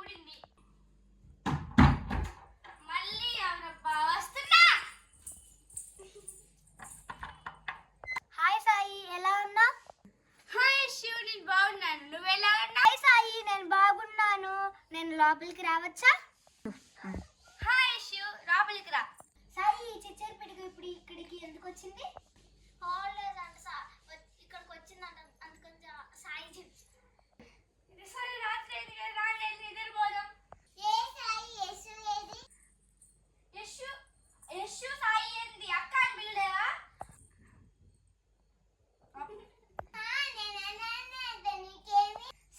ఊడింది. మళ్ళీ ఎవరబ్బా వస్తున్నా. హాయ్ సాయి, ఎలా ఉన్నావు? హాయ్ యశు, నేను బాగున్నాను. నువ్వు ఎలా ఉన్నావు? హాయ్ సాయి, నేను బాగున్నాను. నేను లోపలికి రావచ్చా? హాయ్ యశు, లోపలికి రా. సాయి, ఈ చిచ్చర పిడుగు ఇప్పుడు ఇక్కడికి ఎందుకు వచ్చింది? లేదంట ఇక్కడికి వచ్చిందంట, అందుకని సాయి చెప్పి. ఇది సరే, రాత్రి అయింది కదా, రాలేదు నిద్రపోదాం. ఏ సాయి, యశు ఏది? యశు యశు సాయి ఏంది? అక్క అని పిల్లలేవా?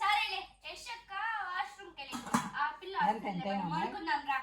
సరేలే, యశు అక్క వాష్రూమ్కి వెళ్ళి ఆ పిల్ల మనుకుందాం రా.